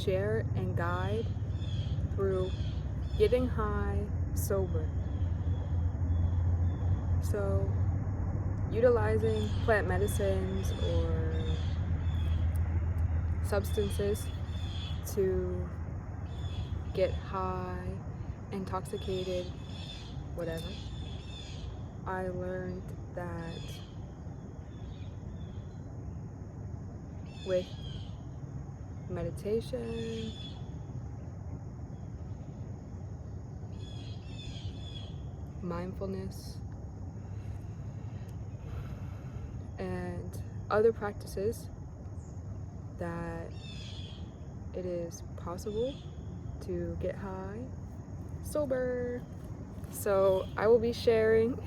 share and guide through getting high sober. So utilizing plant medicines or substances to get high, intoxicated, whatever. I learned that with meditation, mindfulness, and other practices, that it is possible to get high sober. So I will be sharing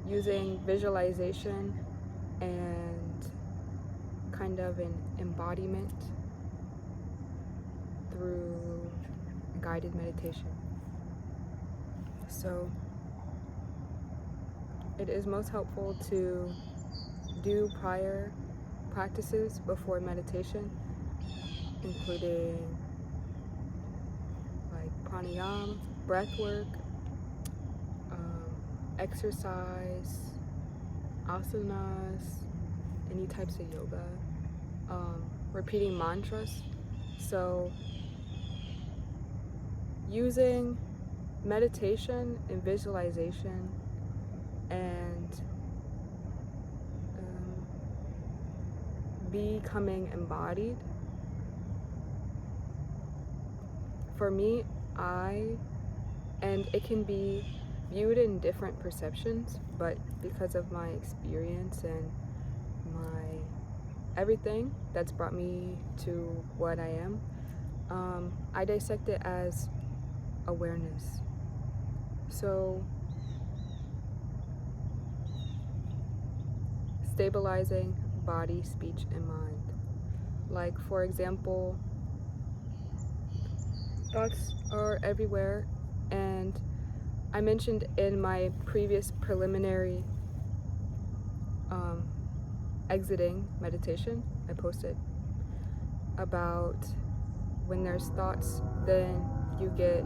using visualization and kind of an embodiment through guided meditation. So it is most helpful to do prior practices before meditation, including like pranayama, breath work, exercise, asanas, any types of yoga, repeating mantras. So using meditation and visualization and becoming embodied. For me, and it can be viewed in different perceptions, but because of my experience and my everything that's brought me to what I am, I dissect it as awareness. So stabilizing body, speech, and mind. Like, for example, thoughts are everywhere, and I mentioned in my previous preliminary exiting meditation, I posted about when there's thoughts, then you get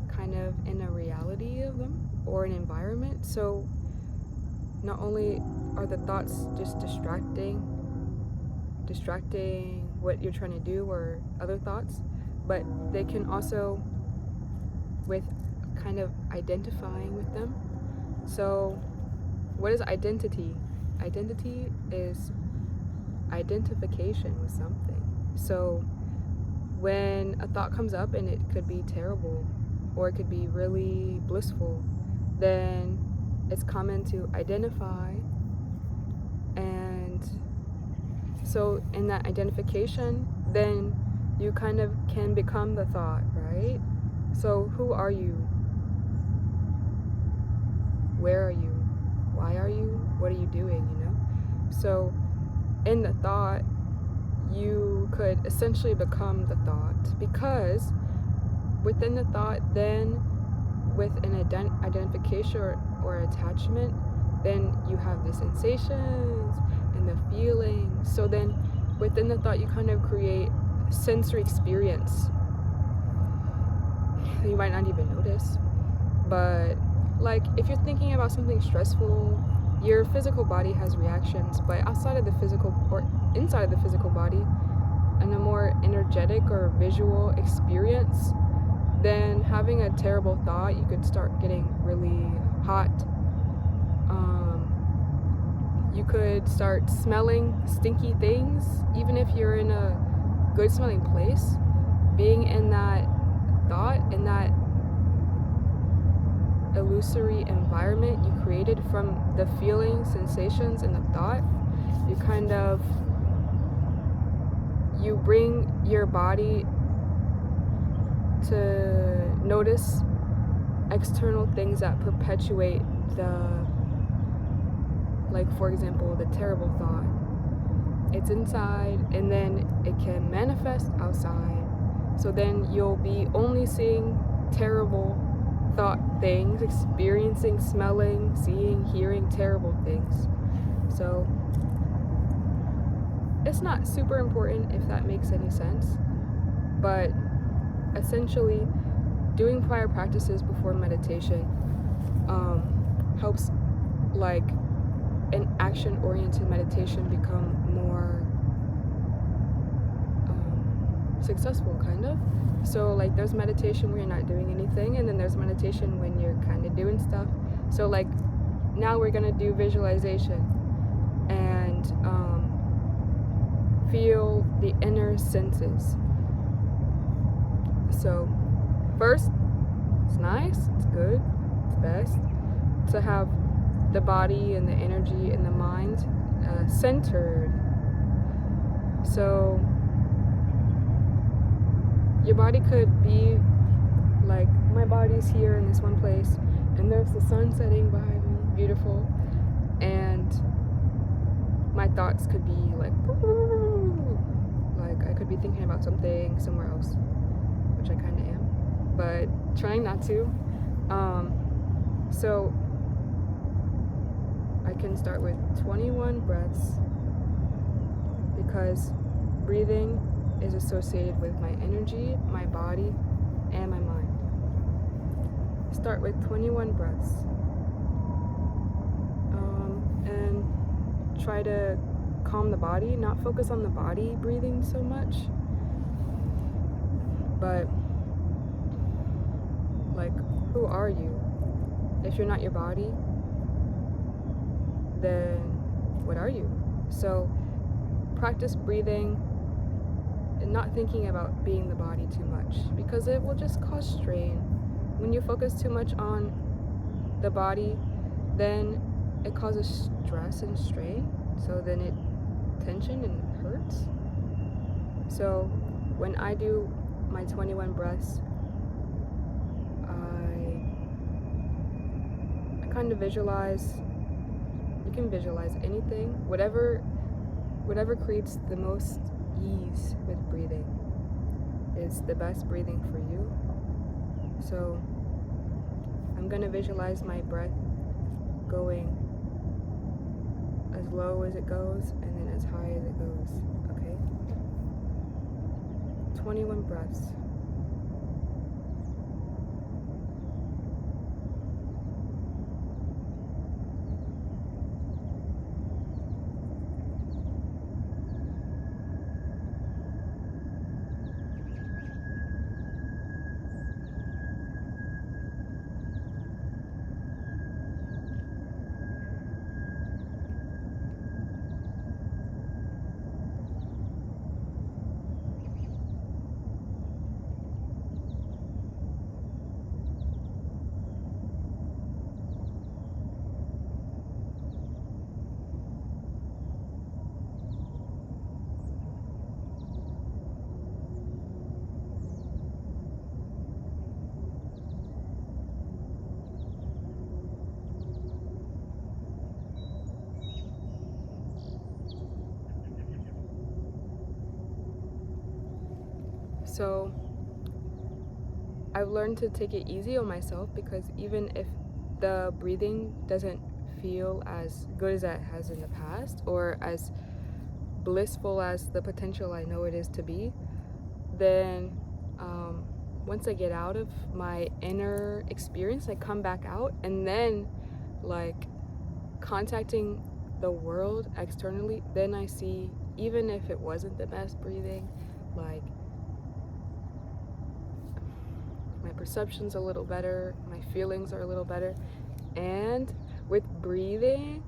kind of in a reality of them or an environment. So not only are the thoughts just distracting what you're trying to do or other thoughts, but they can also, with kind of identifying with them. So what is identity? Identity is identification with something. So when a thought comes up, and it could be terrible or it could be really blissful, then it's common to identify. And so in that identification, then you kind of can become the thought, right? So who are you? Where are you? Why are you? What are you doing, you know? So in the thought, you could essentially become the thought, because within the thought, then with an identification or attachment, then you have the sensations and the feelings. So then within the thought, you kind of create sensory experience. You might not even notice, but like if you're thinking about something stressful, your physical body has reactions, but outside of the physical or inside of the physical body, and a more energetic or visual experience, then having a terrible thought, you could start getting really hot. You could start smelling stinky things, even if you're in a good smelling place. Being in that thought, in that illusory environment you created from the feelings, sensations, and the thought, you bring your body to notice external things that perpetuate like for example, the terrible thought. It's inside, and then it can manifest outside. So then you'll be only seeing terrible thought things, experiencing, smelling, seeing, hearing terrible things. So it's not super important if that makes any sense, but essentially doing prior practices before meditation helps like an action-oriented meditation become more successful, kind of. So like there's meditation where you're not doing anything, and then there's meditation when you're kind of doing stuff. So like now we're gonna do visualization and feel the inner senses. So first, it's nice, it's good, it's best to have the body and the energy and the mind centered. So your body could be like, my body's here in this one place, and there's the sun setting behind me, beautiful, and my thoughts could be like I could be thinking about something somewhere else, which I kind of am, but trying not to. So I can start with 21 breaths, because breathing is associated with my energy, my body, and my mind. Start with 21 breaths. And try to calm the body, not focus on the body breathing so much, but like, who are you? If you're not your body, then what are you? So practice breathing and not thinking about being the body too much, because it will just cause strain. When you focus too much on the body, then it causes stress and strain, so then it tension and hurts. So when I do my 21 breaths, I kind of visualize. You can visualize anything, whatever creates the most ease with breathing is the best breathing for you. So I'm gonna visualize my breath going as low as it goes and then as high as it goes, okay? 21 breaths. So I've learned to take it easy on myself, because even if the breathing doesn't feel as good as it has in the past, or as blissful as the potential I know it is to be, then once I get out of my inner experience, I come back out, and then like contacting the world externally, then I see, even if it wasn't the best breathing, like my perception's a little better, my feelings are a little better. And with breathing,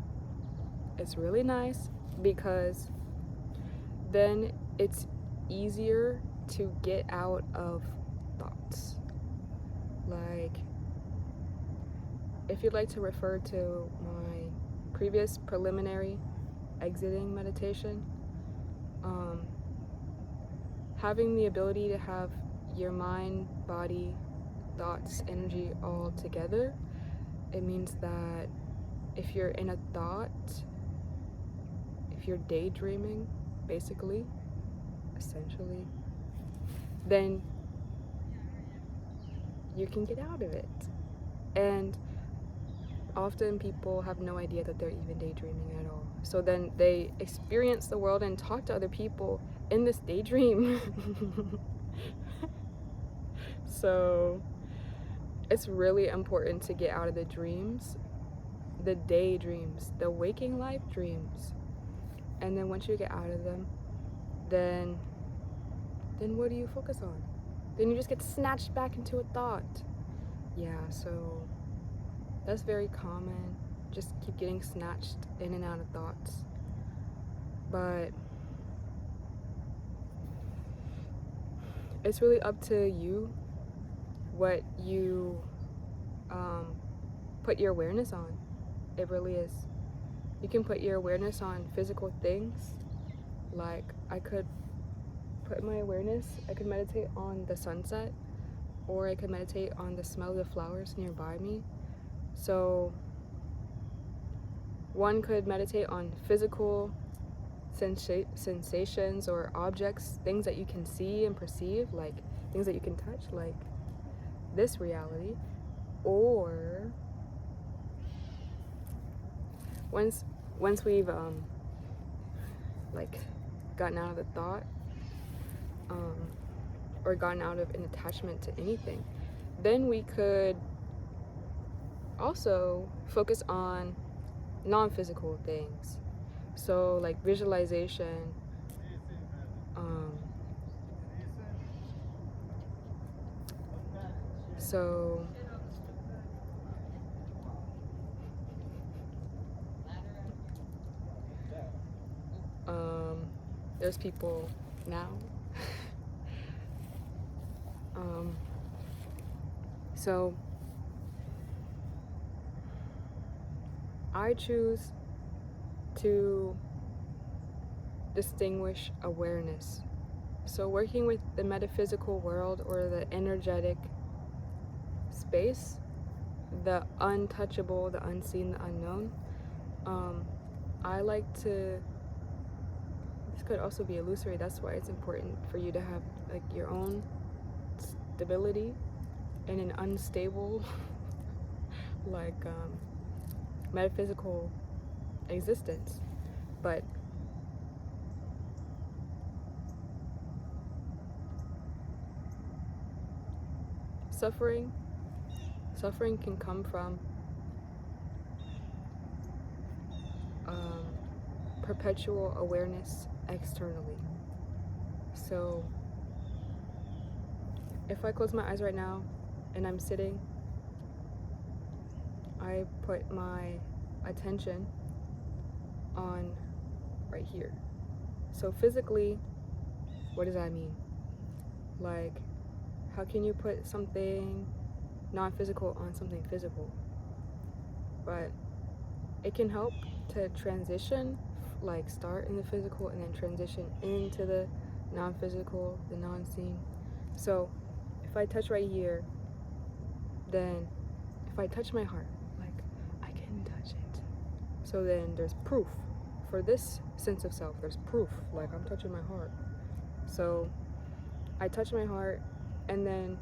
it's really nice, because then it's easier to get out of thoughts. Like, if you'd like to refer to my previous preliminary exiting meditation, having the ability to have your mind, body, thoughts, energy all together, it means that if you're in a thought, if you're daydreaming, basically, essentially, then you can get out of it. And often people have no idea that they're even daydreaming at all. So then they experience the world and talk to other people in this daydream. So it's really important to get out of the dreams, the daydreams, the waking life dreams. And then once you get out of them, then what do you focus on? Then you just get snatched back into a thought. Yeah, so that's very common. Just keep getting snatched in and out of thoughts. But it's really up to you what you put your awareness on. It really is. You can put your awareness on physical things. Like I could put my awareness, I could meditate on the sunset, or I could meditate on the smell of the flowers nearby me. So one could meditate on physical sensations or objects, things that you can see and perceive, like things that you can touch, like this reality. Or once we've like gotten out of the thought, or gotten out of an attachment to anything, then we could also focus on non-physical things. So like visualization, so there's people now. So I choose to distinguish awareness. So working with the metaphysical world or the energetic space, the untouchable, the unseen, the unknown, I like to, this could also be illusory, that's why it's important for you to have like your own stability in an unstable like metaphysical existence. But suffering can come from perpetual awareness externally. So if I close my eyes right now and I'm sitting, I put my attention on right here. So physically, what does that mean? Like, how can you put something non-physical on something physical? But it can help to transition, like start in the physical and then transition into the non-physical, the non-seen. So if I touch right here, then if I touch my heart, like I can touch it. So then there's proof. For this sense of self, there's proof, like I'm touching my heart. So I touch my heart, and then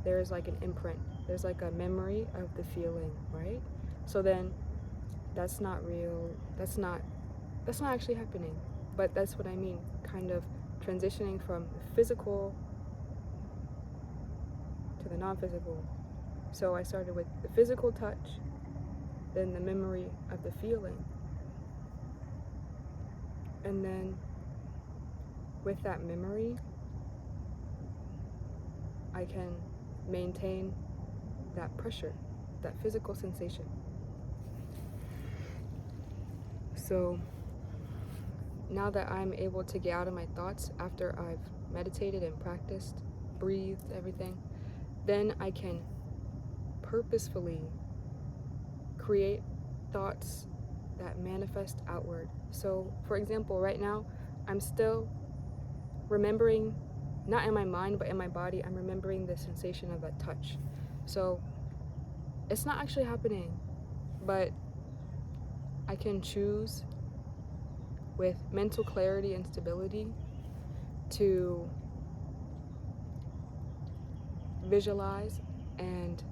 there's like an imprint. There's like a memory of the feeling, right? So then that's not real. That's not actually happening. But that's what I mean, kind of transitioning from the physical to the non-physical. So I started with the physical touch, then the memory of the feeling. And then with that memory, I can maintain that pressure, that physical sensation. So now that I'm able to get out of my thoughts after I've meditated and practiced, breathed, everything, then I can purposefully create thoughts that manifest outward. So for example, right now, I'm still remembering, not in my mind, but in my body, I'm remembering the sensation of that touch. So it's not actually happening, but I can choose with mental clarity and stability to visualize and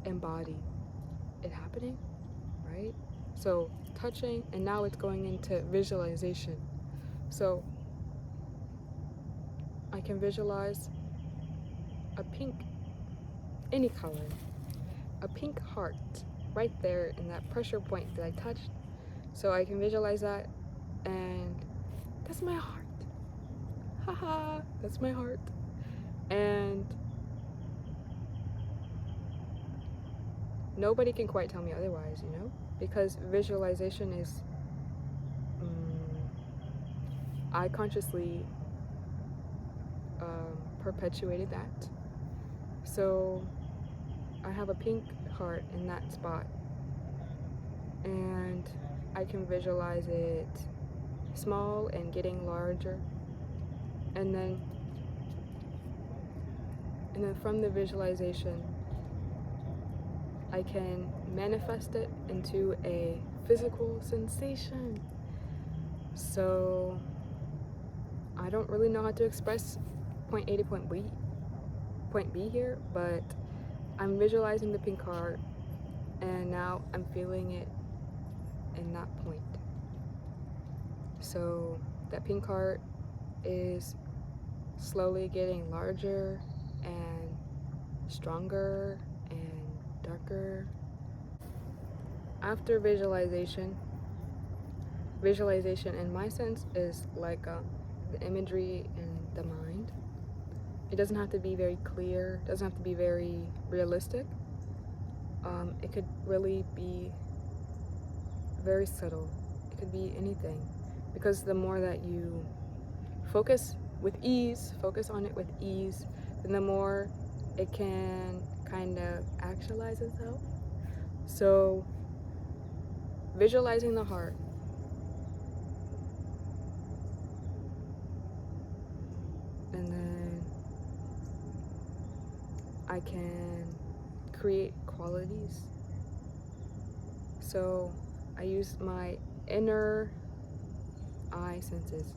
embody it happening, right? So touching, and now it's going into visualization. So I can visualize a pink, any color, a pink heart right there in that pressure point that I touched. So I can visualize that, and that's my heart. Haha, that's my heart. And nobody can quite tell me otherwise, you know? Because visualization is, I consciously perpetuated that. So I have a pink heart in that spot, and I can visualize it small and getting larger, and then from the visualization I can manifest it into a physical sensation. So I don't really know how to express point A to point B here, but I'm visualizing the pink heart, and now I'm feeling it in that point. So that pink heart is slowly getting larger and stronger and darker. After visualization in my sense is like the imagery in the mind. It doesn't have to be very clear, doesn't have to be very realistic. It could really be very subtle. It could be anything, because the more that you focus on it with ease, then the more it can kind of actualize itself. So visualizing the heart, and then I can create qualities. So I use my inner eye senses,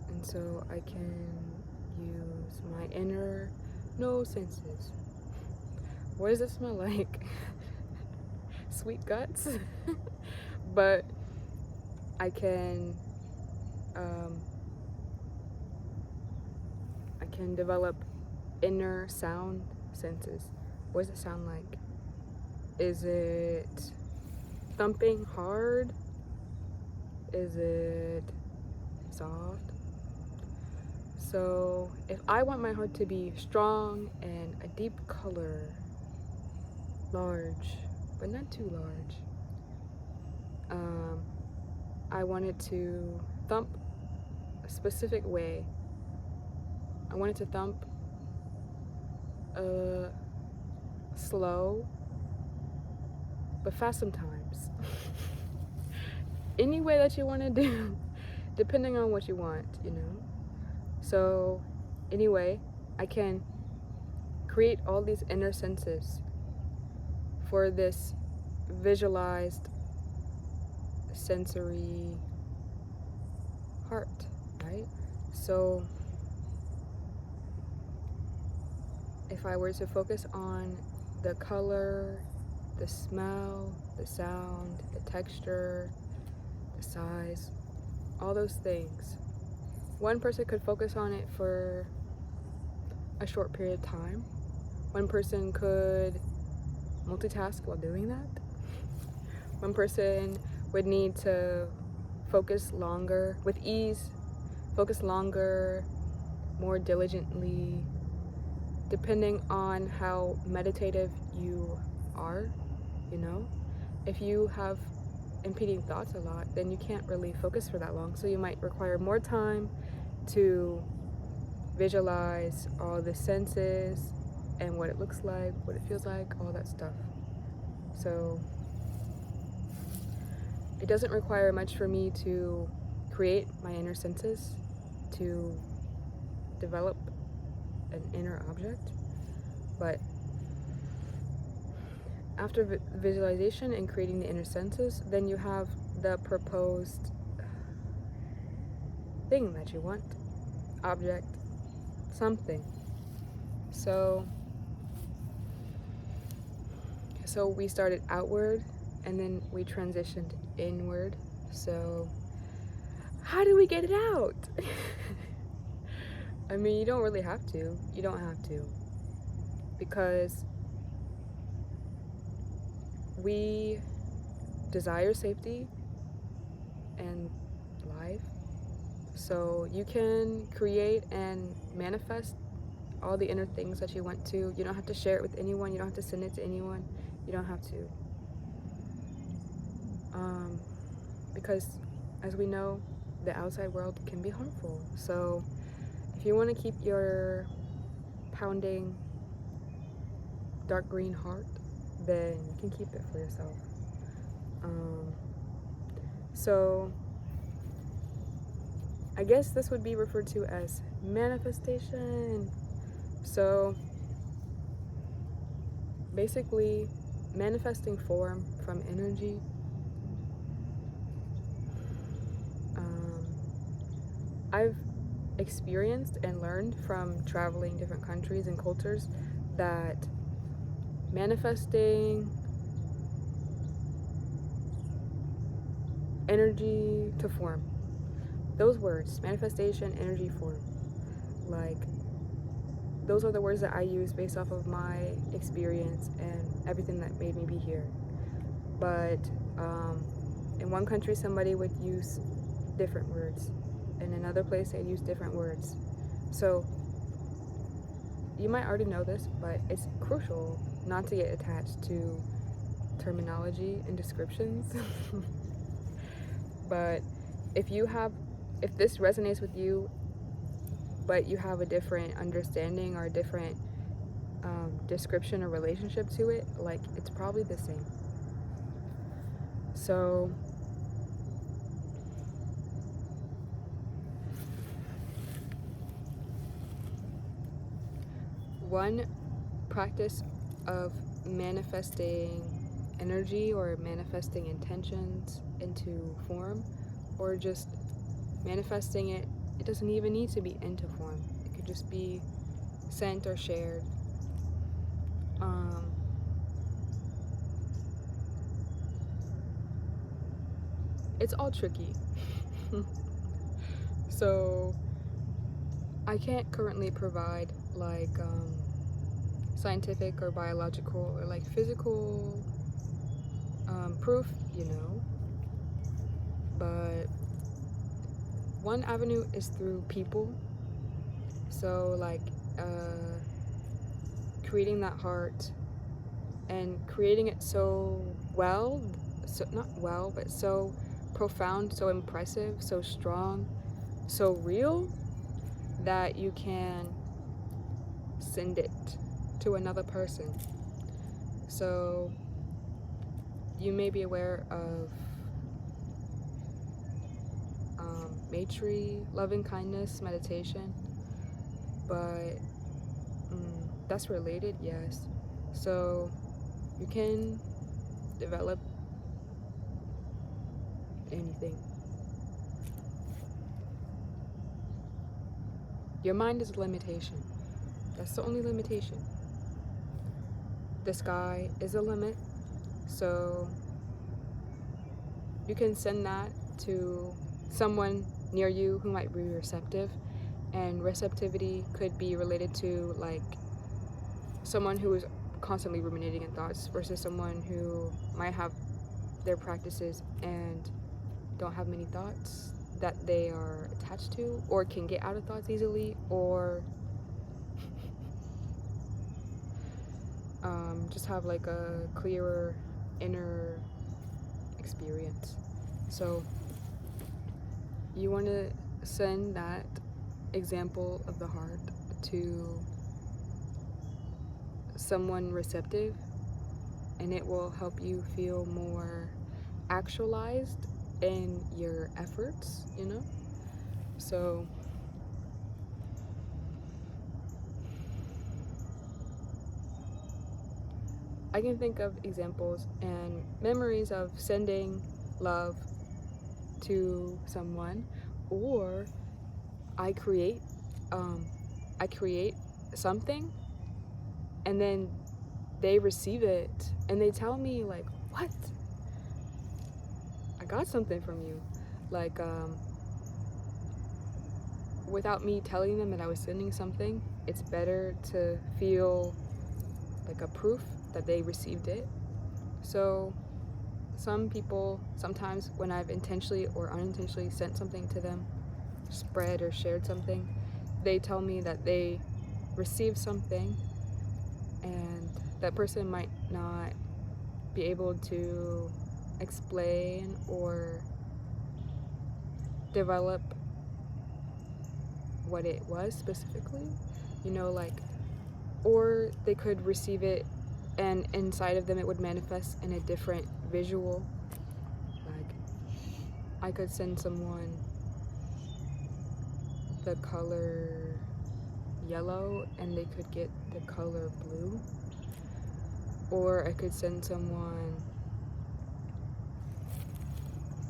and so I can use my inner nose senses. What does it smell like? Sweet guts. But I can develop inner sound senses. What does it sound like? Is it thumping hard? Is it soft? So if I want my heart to be strong and a deep color, large, but not too large, I want it to thump a specific way. I want it to thump slow, but fast sometimes. Any way that you want to do, depending on what you want, you know? So anyway, I can create all these inner senses for this visualized sensory heart, right? So if I were to focus on the color, the smell, the sound, the texture, the size, all those things, one person could focus on it for a short period of time. One person could multitask while doing that. One person would need to focus longer, with ease, focus longer, more diligently, depending on how meditative you are, you know? If you have impeding thoughts a lot, then you can't really focus for that long. So you might require more time to visualize all the senses and what it looks like, what it feels like, all that stuff. So it doesn't require much for me to create my inner senses, to develop an inner object. But after visualization and creating the inner senses, then you have the proposed thing that you want, object, something. So we started outward, and then we transitioned inward. So how do we get it out? I mean, you don't really have to. You don't have to. Because we desire safety and life. So you can create and manifest all the inner things that you want to. You don't have to share it with anyone. You don't have to send it to anyone. You don't have to. Because as we know, the outside world can be harmful. So if you want to keep your pounding dark green heart, then you can keep it for yourself. So I guess this would be referred to as manifestation. So basically, manifesting form from energy. I've experienced and learned from traveling different countries and cultures that manifesting energy to form. Those words, manifestation, energy, form. Like, those are the words that I use based off of my experience and everything that made me be here. But in one country, somebody would use different words. In another place, they'd use different words. So you might already know this, but it's crucial not to get attached to terminology and descriptions. But if this resonates with you, but you have a different understanding or a different description or relationship to it, like, it's probably the same. So one practice of manifesting energy or manifesting intentions into form, or just manifesting it, it doesn't even need to be into form. It could just be sent or shared. It's all tricky. So I can't currently provide like scientific or biological or like physical proof, but one avenue is through people. So like creating that heart and creating it so profound, so impressive, so strong, so real that you can send it to another person. So you may be aware of Maitri, loving kindness meditation, but that's related, yes. So you can develop anything. Your mind is a limitation. That's the only limitation. The sky is a limit, so you can send that to someone near you who might be receptive, and receptivity could be related to like someone who is constantly ruminating in thoughts versus someone who might have their practices and don't have many thoughts that they are attached to, or can get out of thoughts easily, or just have like a clearer inner experience. So you want to send that example of the heart to someone receptive, and it will help you feel more actualized in your efforts, So I can think of examples and memories of sending love to someone, or I create something, and then they receive it and they tell me like, what? I got something from you. Like, without me telling them that I was sending something, it's better to feel like a proof that they received it. So some people, sometimes when I've intentionally or unintentionally sent something to them, spread or shared something, they tell me that they received something, and that person might not be able to explain or develop what it was specifically, like, or they could receive it and inside of them it would manifest in a different visual. Like, I could send someone the color yellow and they could get the color blue, or I could send someone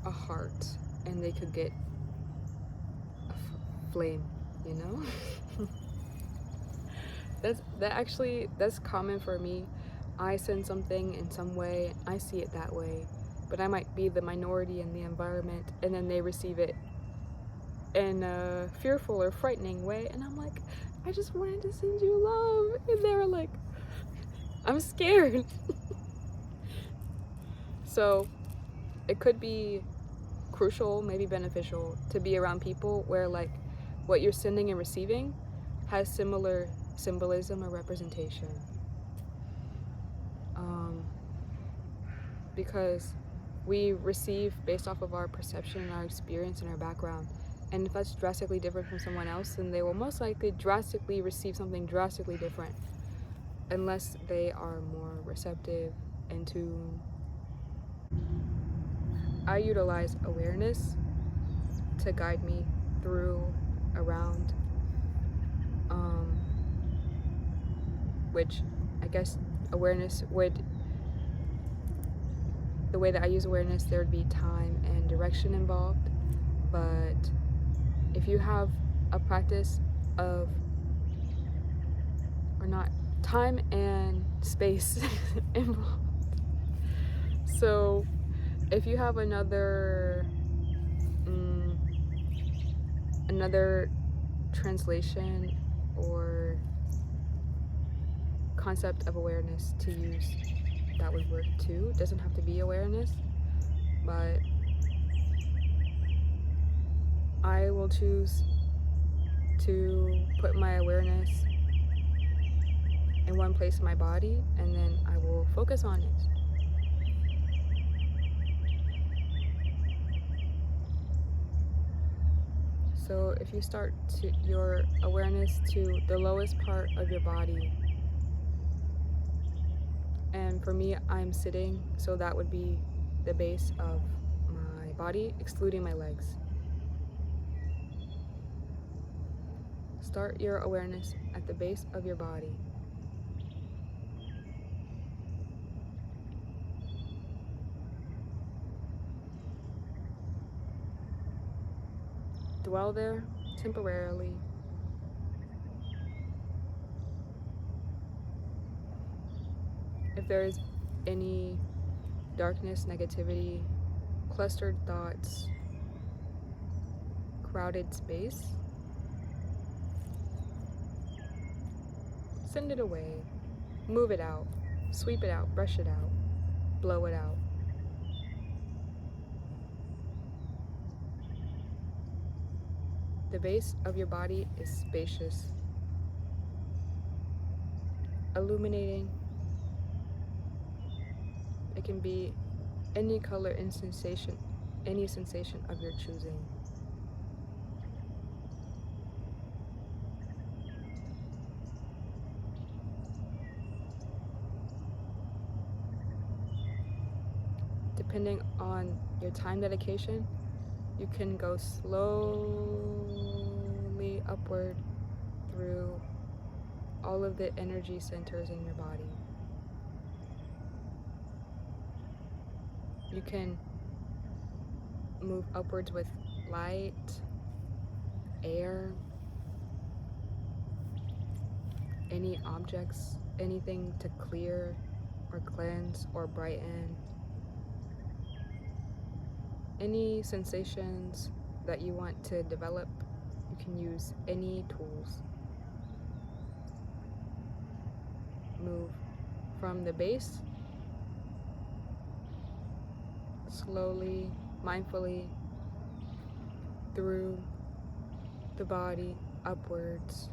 a heart and they could get a flame, you know? That's common for me. I send something in some way, I see it that way, but I might be the minority in the environment, and then they receive it in a fearful or frightening way, and I'm like, I just wanted to send you love, and they were like, I'm scared. So it could be crucial, maybe beneficial, to be around people where, like, what you're sending and receiving has similar symbolism or representation. Because we receive based off of our perception and our experience and our background. And if that's drastically different from someone else, then they will most likely drastically receive something drastically different, unless they are more receptive and tuned. I utilize awareness to guide me through, around, which I guess awareness would, the way that I use awareness, there would be time and direction involved. But if you have a practice of, or not, time and space involved. So if you have another translation or concept of awareness to use, that would work too. It doesn't have to be awareness, but I will choose to put my awareness in one place in my body, and then I will focus on it. So if you start your awareness to the lowest part of your body, and for me, I'm sitting, so that would be the base of my body, excluding my legs. Start your awareness at the base of your body. Dwell there temporarily. If there is any darkness, negativity, clustered thoughts, crowded space, send it away, move it out, sweep it out, brush it out, blow it out. The base of your body is spacious, illuminating. It can be any color and sensation, any sensation of your choosing. Depending on your time dedication, you can go slowly upward through all of the energy centers in your body. You can move upwards with light, air, any objects, anything to clear or cleanse or brighten. any sensations that you want to develop, you can use any tools. Move from the base, slowly, mindfully, through the body, upwards.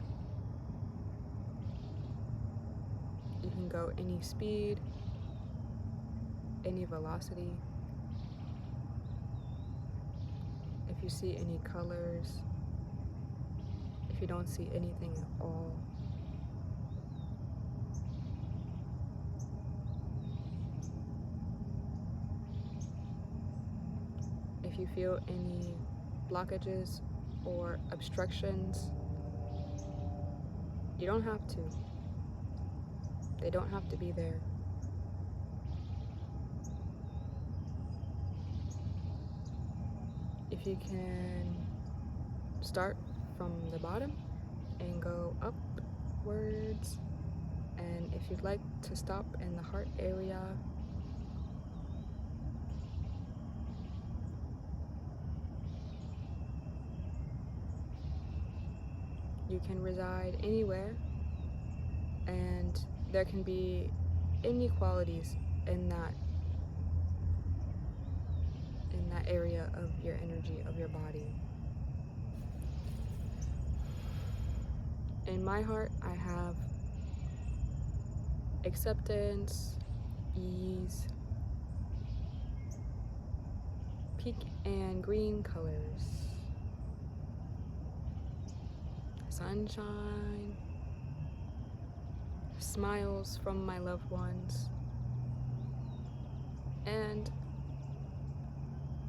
You can go any speed, any velocity. If you see any colors, if you don't see anything at all, if you feel any blockages or obstructions, you don't have to. They don't have to be there. If you can start from the bottom and go upwards, and if you'd like to stop in the heart area, you can reside anywhere, and there can be inequalities in that area of your energy, of your body. In my heart, I have acceptance, ease, pink and green colors, sunshine, smiles from my loved ones, and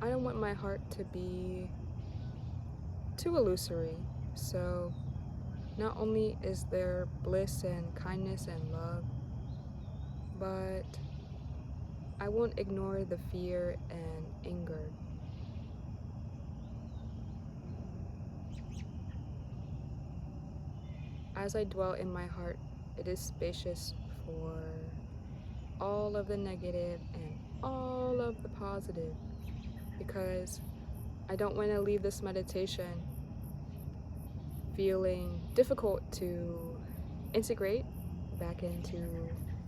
I don't want my heart to be too illusory. So not only is there bliss and kindness and love, but I won't ignore the fear and anger. As I dwell in my heart, it is spacious for all of the negative and all of the positive, because I don't want to leave this meditation feeling difficult to integrate back into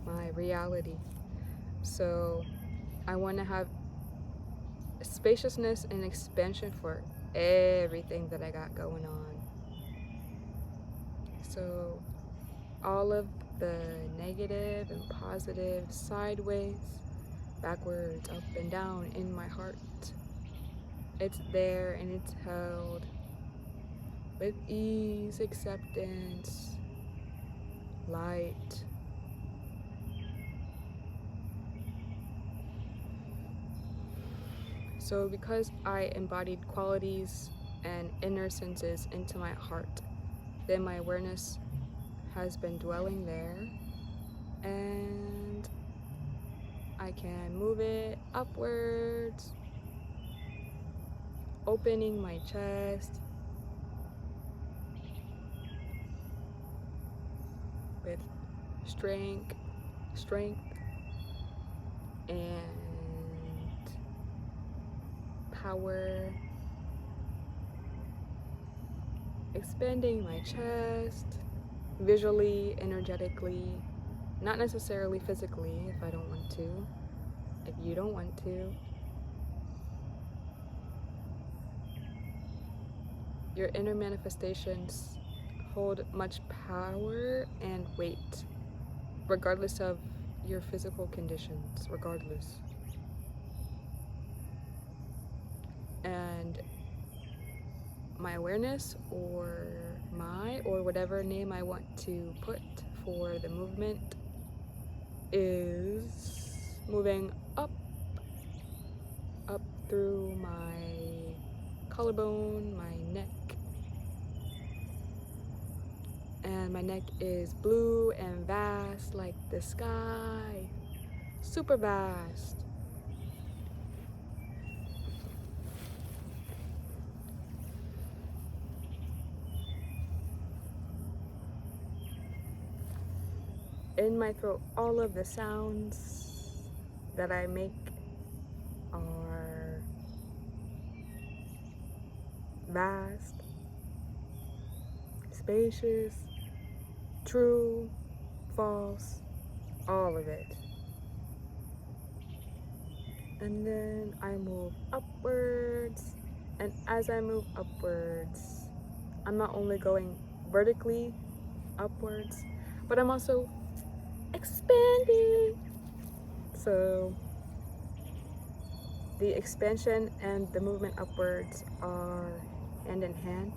my reality. So I want to have spaciousness and expansion for everything that I got going on. So all of the negative and positive, sideways, backwards, up and down in my heart, it's there and it's held with ease, acceptance, light. So because I embodied qualities and inner senses into my heart, then my awareness has been dwelling there, and I can move it upwards, opening my chest with strength, and power, expanding my chest visually, energetically, not necessarily physically if I don't want to, if you don't want to. Your inner manifestations hold much power and weight, regardless of your physical conditions, regardless. And my awareness, or whatever name I want to put for the movement, is moving up through my collarbone, my neck. And my neck is blue and vast like the sky, super vast. In my throat, all of the sounds that I make are vast, spacious, true, false, all of it. And then I move upwards, and as I move upwards, I'm not only going vertically upwards, but I'm also expanding. So the expansion and the movement upwards are hand in hand.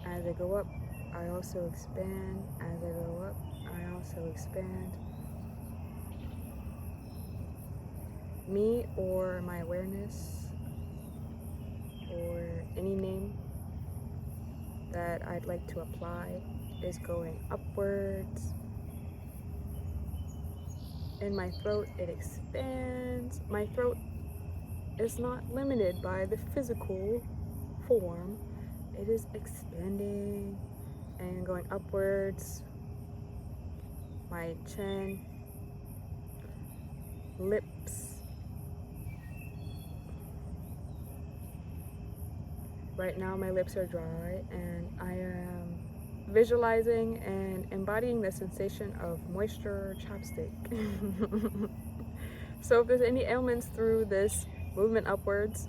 As I go up, I also expand. As I go up, I also expand. Me, or my awareness, or any name that I'd like to apply, is going upwards. In my throat, it expands. My throat is not limited by the physical form. It is expanding and going upwards. My chin, lips. Right now my lips are dry, and I am visualizing and embodying the sensation of moisture chapstick. So if there's any ailments through this movement upwards,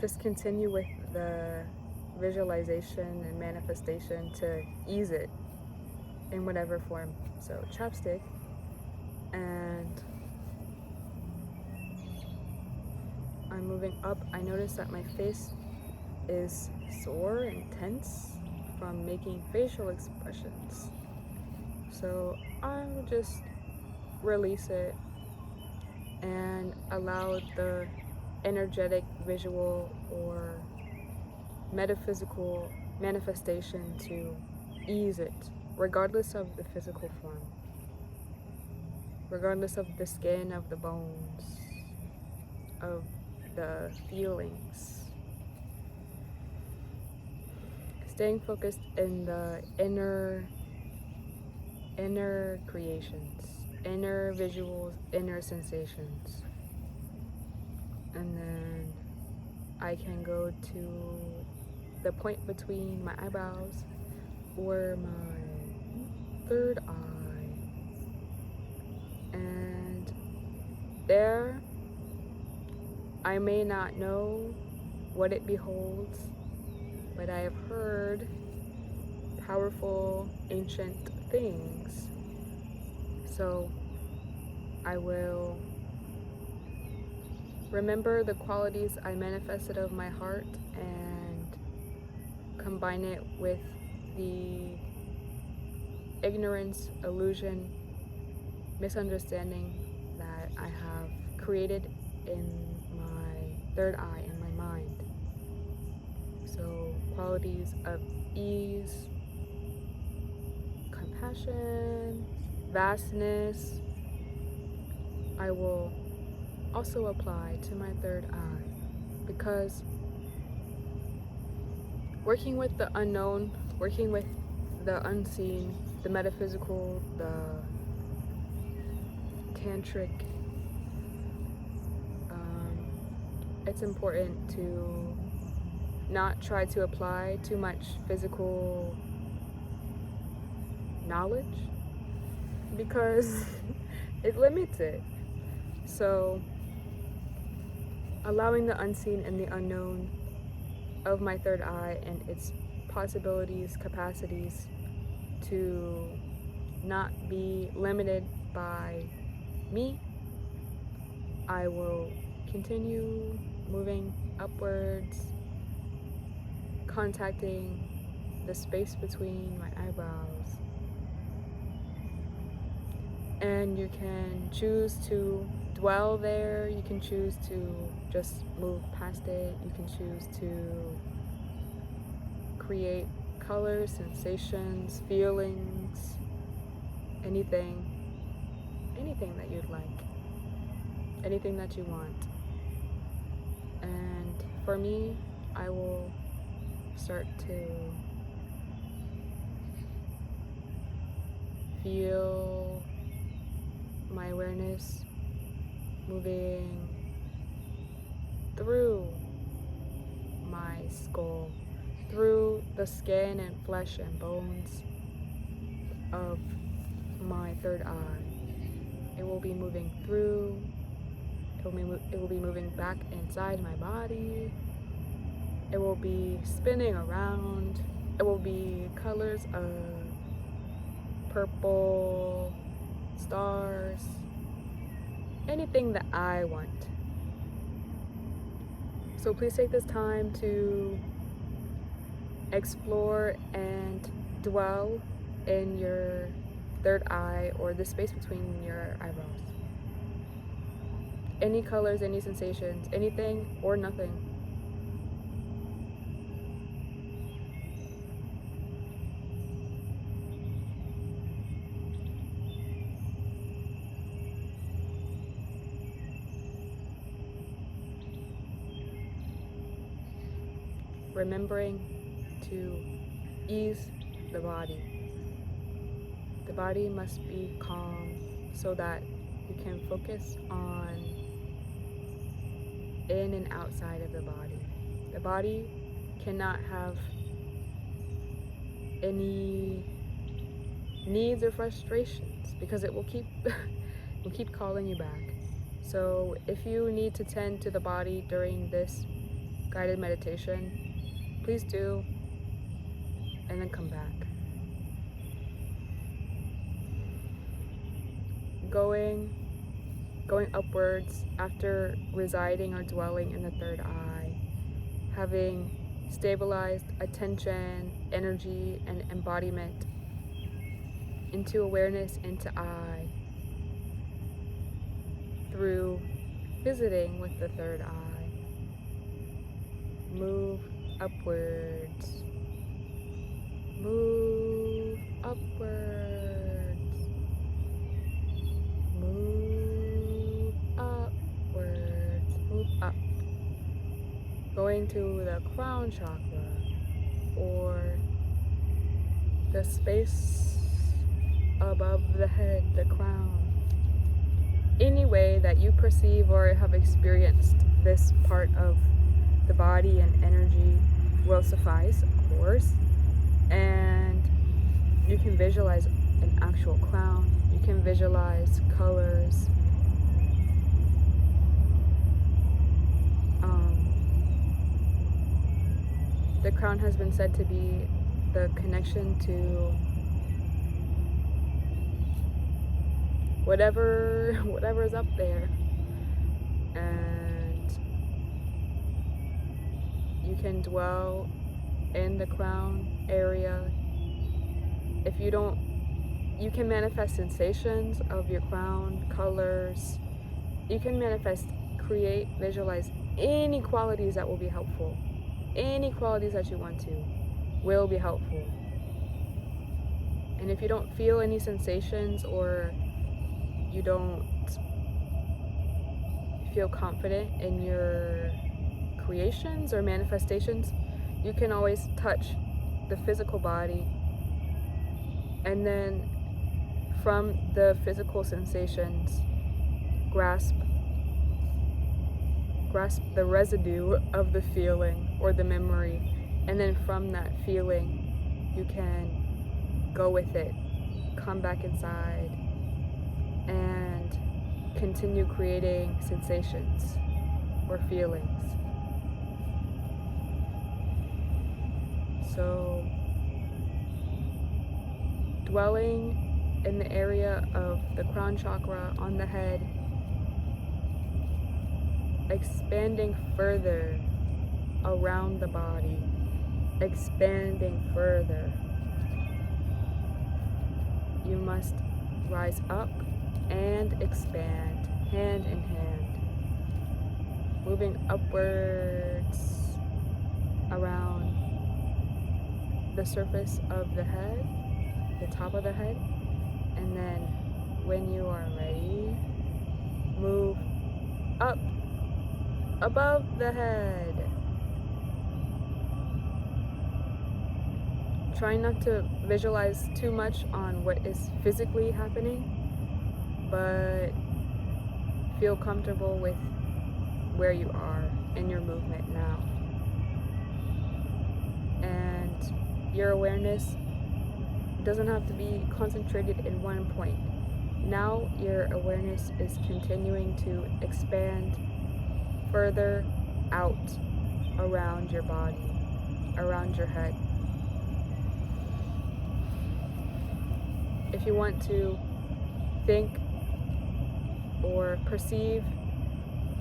just continue with the visualization and manifestation to ease it in whatever form. So chapstick, and I'm moving up. I notice that my face is sore and tense from making facial expressions. So I'll just release it and allow the energetic, visual, or metaphysical manifestation to ease it, regardless of the physical form, regardless of the skin, of the bones, of the feelings. Staying focused in the inner creations, inner visuals, inner sensations. And then I can go to the point between my eyebrows or my third eye, and there I may not know what it beholds, but I have heard powerful ancient things. So I will remember the qualities I manifested of my heart and combine it with the ignorance, illusion, misunderstanding that I have created in my third eye, in my mind. So qualities of ease, compassion, vastness, I will also apply to my third eye, because working with the unknown, working with the unseen, the metaphysical, the tantric, it's important to not try to apply too much physical knowledge, because it limits it. So allowing the unseen and the unknown of my third eye and its possibilities, capacities, to not be limited by me, I will continue moving upwards, contacting the space between my eyebrows. And you can choose to dwell there, you can choose to just move past it, you can choose to create colors, sensations, feelings, anything that you'd like, anything that you want. And for me, I will start to feel my awareness moving through my skull, through the skin and flesh and bones of my third eye. It will be moving through, it will be moving back inside my body. It will be spinning around. It will be colors of purple, stars, anything that I want. So please take this time to explore and dwell in your third eye, or the space between your eyebrows. Any colors, any sensations, anything or nothing. Remembering to ease the body. The body must be calm so that you can focus on in and outside of the body. The body cannot have any needs or frustrations because it will keep calling you back. So if you need to tend to the body during this guided meditation, please do, and then come back. Going upwards after residing or dwelling in the third eye, having stabilized attention, energy, and embodiment into awareness into I, through visiting with the third eye. Move upwards. Move upwards. Move upwards. Move up. Going to the crown chakra, or the space above the head, the crown. Any way that you perceive or have experienced this part of the body and energy will suffice, of course. And you can visualize an actual crown. You can visualize colors. The crown has been said to be the connection to whatever is up there, and you can dwell in the crown area. If you don't, you can manifest sensations of your crown, colors. You can manifest, create, visualize any qualities that will be helpful. Any qualities that you want to will be helpful. And if you don't feel any sensations, or you don't feel confident in your creations or manifestations, you can always touch the physical body, and then from the physical sensations, grasp the residue of the feeling or the memory, and then from that feeling you can go with it, come back inside, and continue creating sensations or feelings. So dwelling in the area of the crown chakra on the head, expanding further around the body, expanding further. You must rise up and expand, hand in hand, moving upwards around the surface of the head, the top of the head, and then when you are ready, move up above the head. Try not to visualize too much on what is physically happening, but feel comfortable with where you are in your movement now. and your awareness doesn't have to be concentrated in one point. Now your awareness is continuing to expand further out around your body, around your head. If you want to think or perceive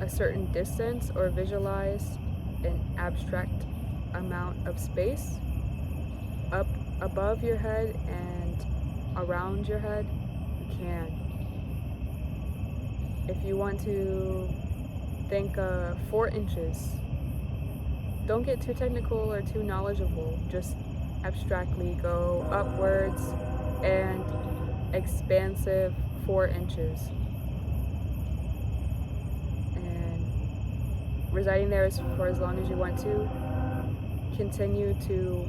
a certain distance or visualize an abstract amount of space up above your head and around your head, you can. If you want to think 4 inches, don't get too technical or too knowledgeable, just abstractly go upwards and expansive 4 inches. And residing there for as long as you want to, continue to,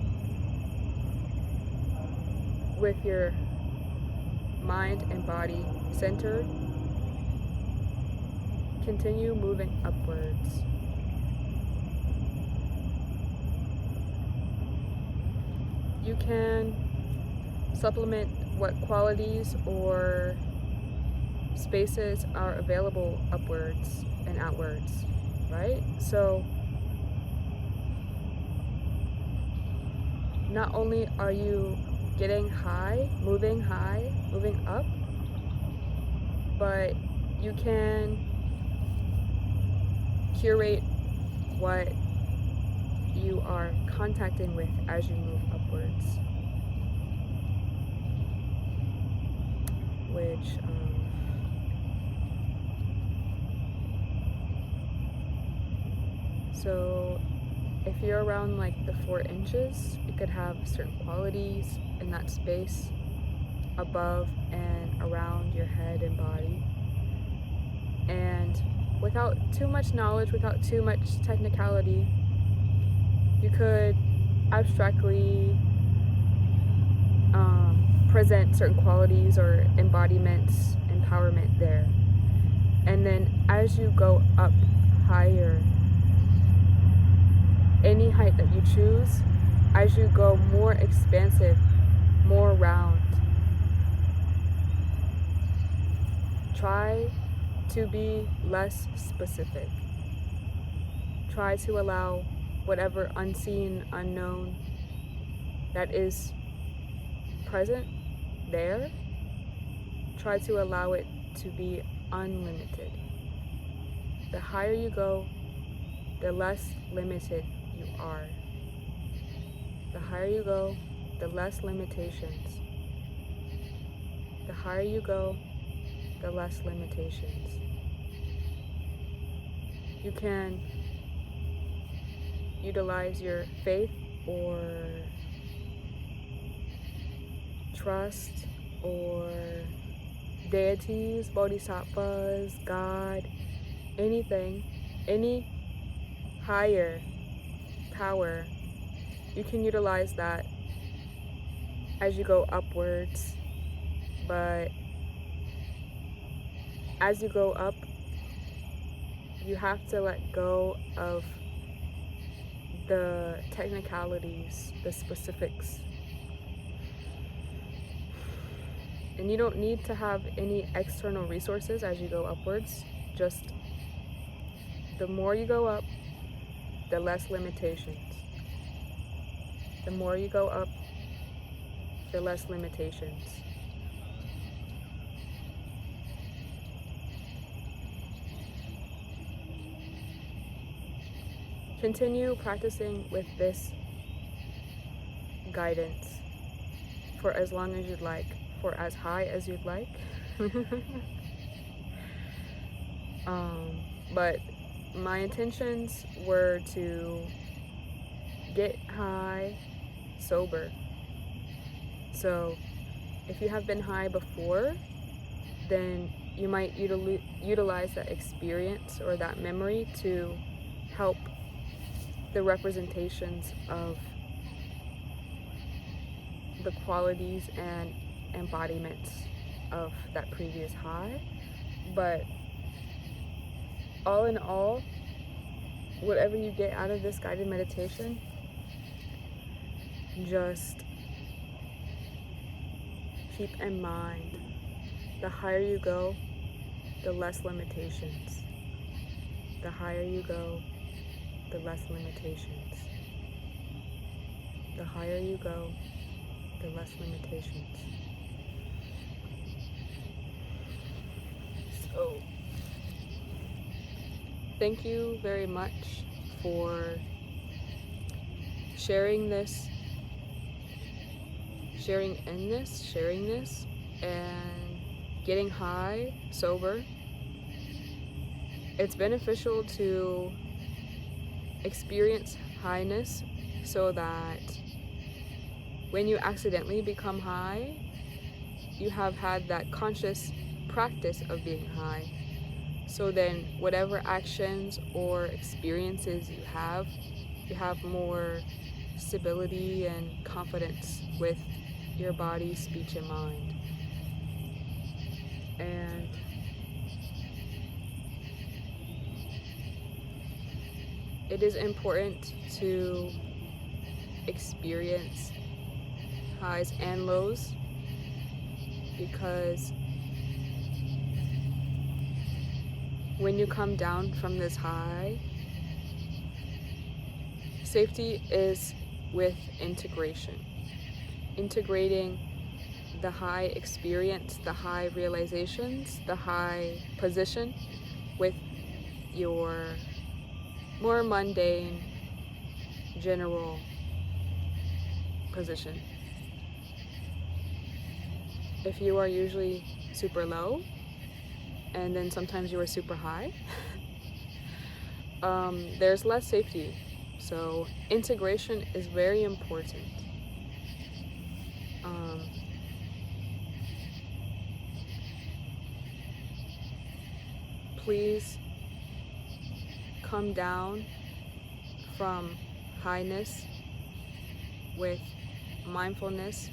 with your mind and body centered, continue moving upwards. You can supplement what qualities or spaces are available upwards and outwards, right? So not only are you getting high, moving up, but you can curate what you are contacting with as you move upwards, which so if you're around like the 4 inches, you could have certain qualities in that space above and around your head and body. And without too much knowledge, without too much technicality, you could abstractly present certain qualities or embodiments, empowerment there. And then as you go up higher, any height that you choose, as you go more expansive, more round, try to be less specific. Try to allow whatever unseen, unknown that is present there, try to allow it to be unlimited. The higher you go, the less limited you are. The higher you go, the less limitations. The higher you go, the less limitations. You can utilize your faith or trust or deities, bodhisattvas, God, anything, any higher power. You can utilize that as you go upwards, but as you go up, you have to let go of the technicalities, the specifics. And you don't need to have any external resources as you go upwards. Just the more you go up, the less limitations. The more you go up, the less limitations. Continue practicing with this guidance for as long as you'd like, for as high as you'd like. But my intentions were to get high sober. So if you have been high before, then you might utilize that experience or that memory to help the representations of the qualities and embodiments of that previous high. But all in all, whatever you get out of this guided meditation, just keep in mind, the higher you go, the less limitations. The higher you go, the less limitations. The higher you go, the less limitations. So, thank you very much for sharing this, sharing this, and getting high, sober. It's beneficial to experience highness so that when you accidentally become high, you have had that conscious practice of being high. So then whatever actions or experiences you have more stability and confidence with your body, speech, and mind. And it is important to experience highs and lows, because when you come down from this high, safety is with integration. Integrating the high experience, the high realizations, the high position with your more mundane, general position. If you are usually super low, and then sometimes you are super high, there's less safety. So integration is very important. Please come down from highness with mindfulness,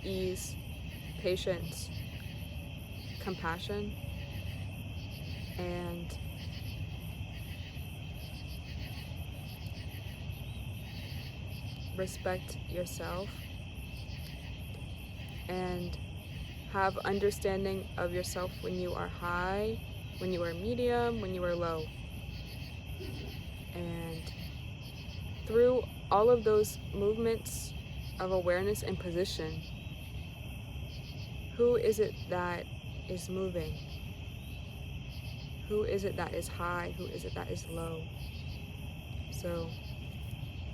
ease, patience, compassion, and respect yourself, and have understanding of yourself when you are high, when you are medium, when you are low. And through all of those movements of awareness and position, who is it that is moving? Who is it that is high? Who is it that is low? So,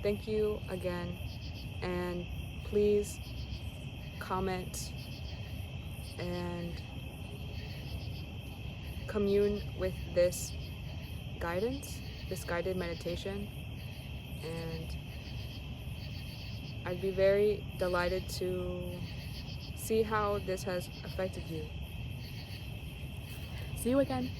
thank you again, and please comment and commune with this guidance, this guided meditation, and I'd be very delighted to see how this has affected you. See you again.